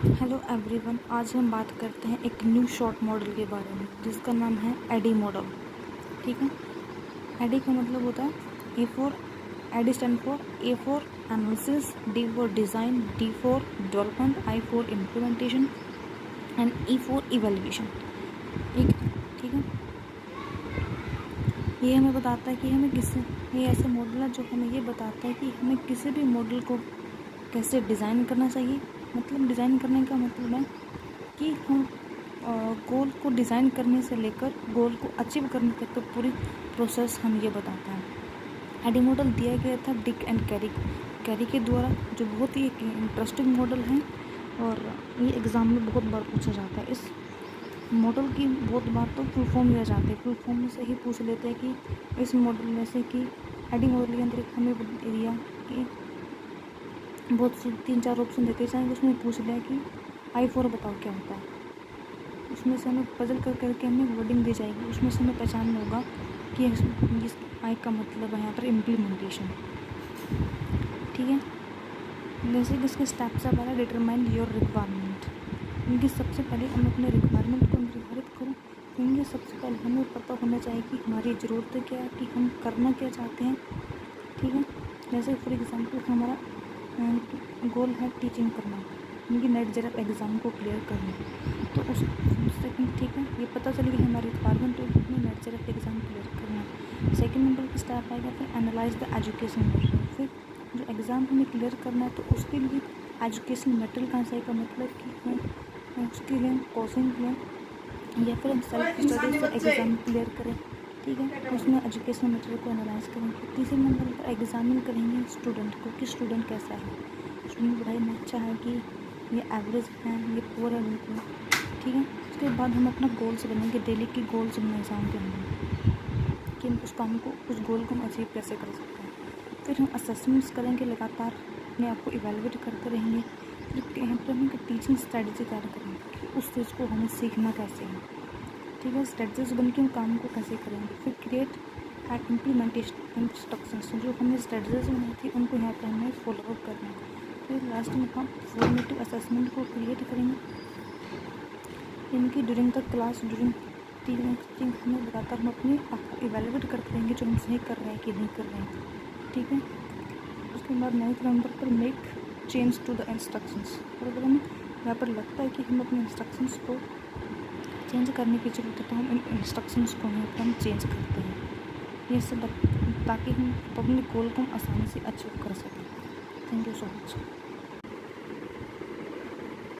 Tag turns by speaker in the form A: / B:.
A: Hello everyone, आज हम बात करते हैं एक न्यू शॉर्ट मॉडल के बारे में जिसका नाम है एडी मॉडल। ठीक है। एडी का मतलब होता है A for ADDIE stand for A for analysis, D for design, D for development, I for implementation and E for evaluation. ठीक है। ये हमें बताता है कि हमें ये ऐसा मॉडल है जो हमें ये बताता है कि हमें किसी भी मॉडल को कैसे डिज़ाइन करना चाहिए। मतलब डिज़ाइन करने का मतलब है कि हम गोल को डिज़ाइन करने से लेकर गोल को अचीव करने तक का पूरी प्रोसेस हम ये बताता है। एडी मॉडल दिया गया था डिक एंड कैरी के द्वारा, जो बहुत ही एक इंटरेस्टिंग मॉडल है और ये एग्ज़ाम में बहुत बार पूछा जाता है। इस मॉडल की बहुत बार तो फुल फॉर्म दिया जाता है, फुल फॉर्म में से ही पूछ लेते हैं कि इस मॉडल में से कि एडी मॉडल के अंदर एक हमें एरिया कि बहुत से 3-4 ऑप्शन देते हैं, उसमें पूछ लिया कि आई फॉर बताओ क्या होता है। उसमें से हमें पजल कर करके हमें वर्डिंग दी जाएगी, उसमें से हमें पहचानना होगा कि इस आई का मतलब है यहाँ पर इम्प्लीमेंटेशन। ठीक है। जैसे कि इसके स्टेप्स है, पहला डिटरमाइन योर रिक्वायरमेंट। इनकी सबसे पहले हम अपने रिक्वायरमेंट को निर्धारित करूँ। इनके सबसे पहले हमें पता होना चाहिए कि हमारी ज़रूरतें क्या है, कि हम करना क्या चाहते हैं। ठीक है। जैसे फॉर एग्ज़ाम्पल हमारा गोल है टीचिंग करना, उनकी नेट जेआरएफ एग्ज़ाम को क्लियर करना, तो उस सेकंड ठीक है, ये पता चलेगी कि हमारी रिक्वायरमेंट होगी अपनी नेट जेआरएफ एग्ज़ाम क्लियर करना। सेकंड नंबर का स्टेप आएगा फिर एनालाइज द एजुकेशन मटेरियल। फिर जो एग्ज़ाम हमें क्लियर करना है तो उसके लिए एजुकेशन मटेरियल कहाँ से आएगा, मतलब कि उसके लिए कोचिंग लें या फिर हम सेल्फ स्टडी से एग्ज़ाम क्लियर करें। ठीक है। उसमें एजुकेशन मटेरियल को एनालाइज करेंगे। तीसरे नंबर पर एग्जामिन करेंगे स्टूडेंट को कि स्टूडेंट कैसा है, स्टूडेंट पढ़ाई में अच्छा है कि ये एवरेज है, ये पुअर है बिल्कुल। ठीक है। उसके बाद हम अपना गोल्स बनेंगे, डेली की गोल्स हमने एग्ज़ाम के अंदर कि हम उस गोल को हम अचीव कैसे कर सकते हैं। फिर हम असेसमेंट्स करेंगे, लगातार अपने आप को इवेलुएट करते रहेंगे। फिर यहाँ पर हम टीचिंग स्ट्रेटजी तैयार करेंगे कि उस चीज़ को हमें सीखना कैसे है। ठीक है। स्ट्रेटजीज बन के हम काम को कैसे करेंगे। फिर क्रिएट एंड इम्प्लीमेंटेशन इंस्ट्रक्शंस, जो हमने स्ट्रेटजीज बनाई थी उनको यहाँ पर हमें फॉलोअप करना है। फिर लास्ट में हम फॉर्मेटिव असेसमेंट को क्रिएट करेंगे, इनकी during the class during teaching हमें लगातार हम अपने आप को इवेलुएट करते रहेंगे जो हम सही कर रहे हैं कि नहीं कर रहे हैं। ठीक है। उसके बाद 9th नंबर पर make change to the instructions. और अगर हमें यहाँ पर लगता है कि हम अपने इंस्ट्रक्शंस को चेंज करने की ज़रूरत है तो हम इन इंस्ट्रक्शंस को यहाँ पर हम चेंज करते हैं, ये सब ताकि हम अपने गोल को आसानी से अचीव कर सकें। Thank you so much.